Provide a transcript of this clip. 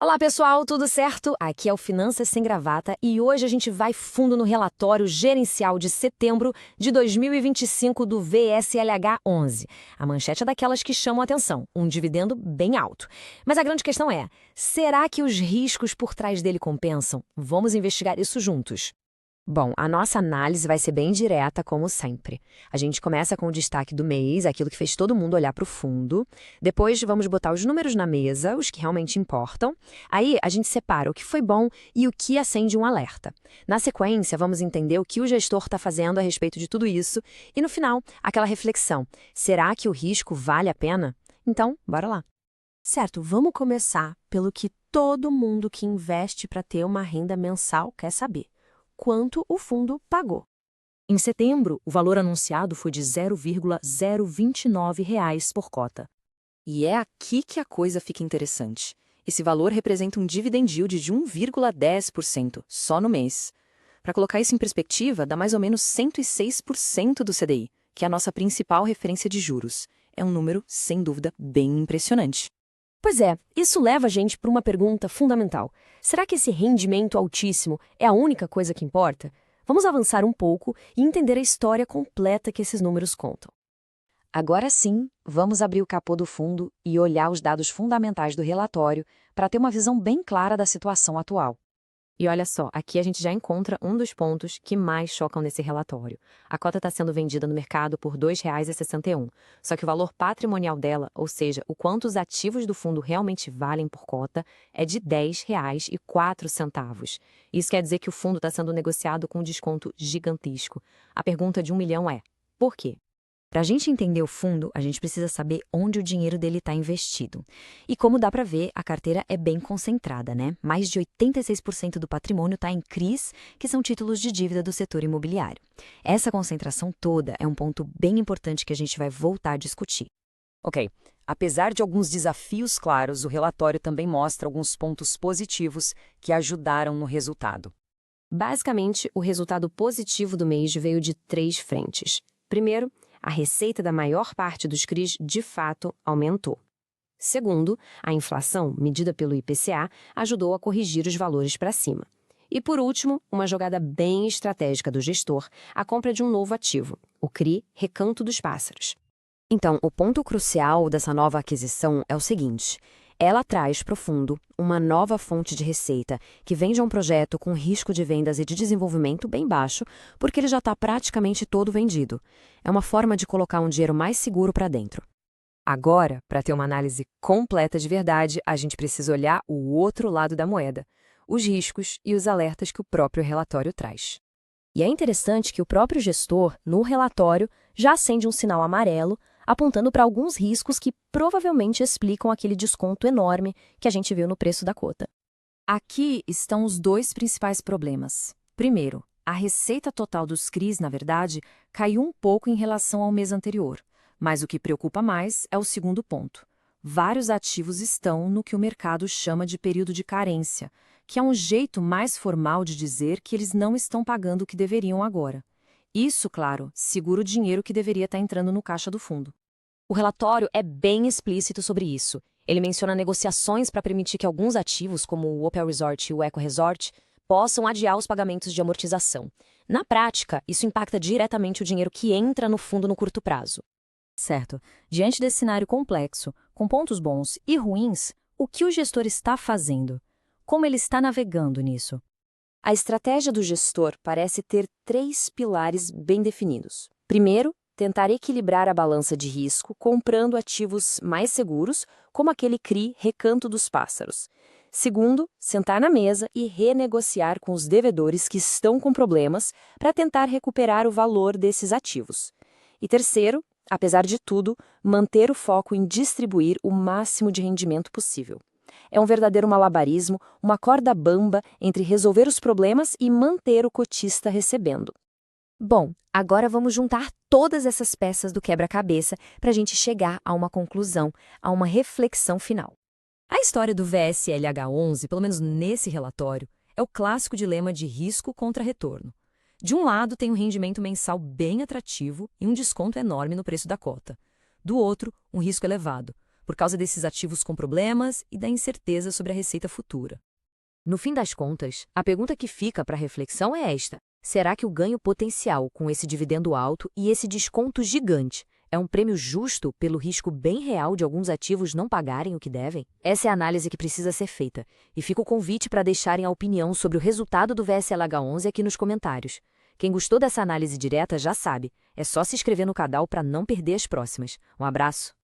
Olá pessoal, tudo certo? Aqui é o Finanças Sem Gravata e hoje a gente vai fundo no relatório gerencial de setembro de 2025 do VSLH11. A manchete é daquelas que chamam a atenção, um dividendo bem alto. Mas a grande questão é, será que os riscos por trás dele compensam? Vamos investigar isso juntos. Bom, a nossa análise vai ser bem direta, como sempre. A gente começa com o destaque do mês, aquilo que fez todo mundo olhar para o fundo. Depois, vamos botar os números na mesa, os que realmente importam. Aí, a gente separa o que foi bom e o que acende um alerta. Na sequência, vamos entender o que o gestor está fazendo a respeito de tudo isso. E, no final, aquela reflexão. Será que o risco vale a pena? Então, bora lá. Certo, vamos começar pelo que todo mundo que investe para ter uma renda mensal quer saber. Quanto o fundo pagou. Em setembro, o valor anunciado foi de R$ 0,029 por cota. E é aqui que a coisa fica interessante. Esse valor representa um dividend yield de 1,10% só no mês. Para colocar isso em perspectiva, dá mais ou menos 106% do CDI, que é a nossa principal referência de juros. É um número, sem dúvida, bem impressionante. Pois é, isso leva a gente para uma pergunta fundamental. Será que esse rendimento altíssimo é a única coisa que importa? Vamos avançar um pouco e entender a história completa que esses números contam. Agora sim, vamos abrir o capô do fundo e olhar os dados fundamentais do relatório para ter uma visão bem clara da situação atual. E olha só, aqui a gente já encontra um dos pontos que mais chocam nesse relatório. A cota está sendo vendida no mercado por R$ 2,61. Só que o valor patrimonial dela, ou seja, o quanto os ativos do fundo realmente valem por cota, é de R$ 10,04. Isso quer dizer que o fundo está sendo negociado com um desconto gigantesco. A pergunta de 1 milhão é: por quê? Para a gente entender o fundo, a gente precisa saber onde o dinheiro dele está investido. E como dá para ver, a carteira é bem concentrada, né? Mais de 86% do patrimônio está em CRIs, que são títulos de dívida do setor imobiliário. Essa concentração toda é um ponto bem importante que a gente vai voltar a discutir. Ok, apesar de alguns desafios claros, o relatório também mostra alguns pontos positivos que ajudaram no resultado. Basicamente, o resultado positivo do mês veio de 3 frentes. Primeiro, a receita da maior parte dos CRIs, de fato, aumentou. Segundo, a inflação, medida pelo IPCA, ajudou a corrigir os valores para cima. E, por último, uma jogada bem estratégica do gestor, a compra de um novo ativo, o CRI Recanto dos Pássaros. Então, o ponto crucial dessa nova aquisição é o seguinte: ela traz para o fundo uma nova fonte de receita que vem de um projeto com risco de vendas e de desenvolvimento bem baixo, porque ele já está praticamente todo vendido. É uma forma de colocar um dinheiro mais seguro para dentro. Agora, para ter uma análise completa de verdade, a gente precisa olhar o outro lado da moeda, os riscos e os alertas que o próprio relatório traz. E é interessante que o próprio gestor, no relatório, já acende um sinal amarelo, apontando para alguns riscos que provavelmente explicam aquele desconto enorme que a gente viu no preço da cota. Aqui estão os dois principais problemas. Primeiro, a receita total dos CRIs, na verdade, caiu um pouco em relação ao mês anterior. Mas o que preocupa mais é o segundo ponto. Vários ativos estão no que o mercado chama de período de carência, que é um jeito mais formal de dizer que eles não estão pagando o que deveriam agora. Isso, claro, segura o dinheiro que deveria estar entrando no caixa do fundo. O relatório é bem explícito sobre isso. Ele menciona negociações para permitir que alguns ativos, como o Opel Resort e o Eco Resort, possam adiar os pagamentos de amortização. Na prática, isso impacta diretamente o dinheiro que entra no fundo no curto prazo. Certo. Diante desse cenário complexo, com pontos bons e ruins, o que o gestor está fazendo? Como ele está navegando nisso? A estratégia do gestor parece ter 3 pilares bem definidos. Primeiro, tentar equilibrar a balança de risco comprando ativos mais seguros, como aquele CRI Recanto dos Pássaros. Segundo, sentar na mesa e renegociar com os devedores que estão com problemas para tentar recuperar o valor desses ativos. E terceiro, apesar de tudo, manter o foco em distribuir o máximo de rendimento possível. É um verdadeiro malabarismo, uma corda bamba entre resolver os problemas e manter o cotista recebendo. Bom, agora vamos juntar todas essas peças do quebra-cabeça para a gente chegar a uma conclusão, a uma reflexão final. A história do VSLH11, pelo menos nesse relatório, é o clássico dilema de risco contra retorno. De um lado, tem um rendimento mensal bem atrativo e um desconto enorme no preço da cota. Do outro, um risco elevado, por causa desses ativos com problemas e da incerteza sobre a receita futura. No fim das contas, a pergunta que fica para reflexão é esta: será que o ganho potencial com esse dividendo alto e esse desconto gigante é um prêmio justo pelo risco bem real de alguns ativos não pagarem o que devem? Essa é a análise que precisa ser feita, e fica o convite para deixarem a opinião sobre o resultado do VSLH11 aqui nos comentários. Quem gostou dessa análise direta já sabe, é só se inscrever no canal para não perder as próximas. Um abraço!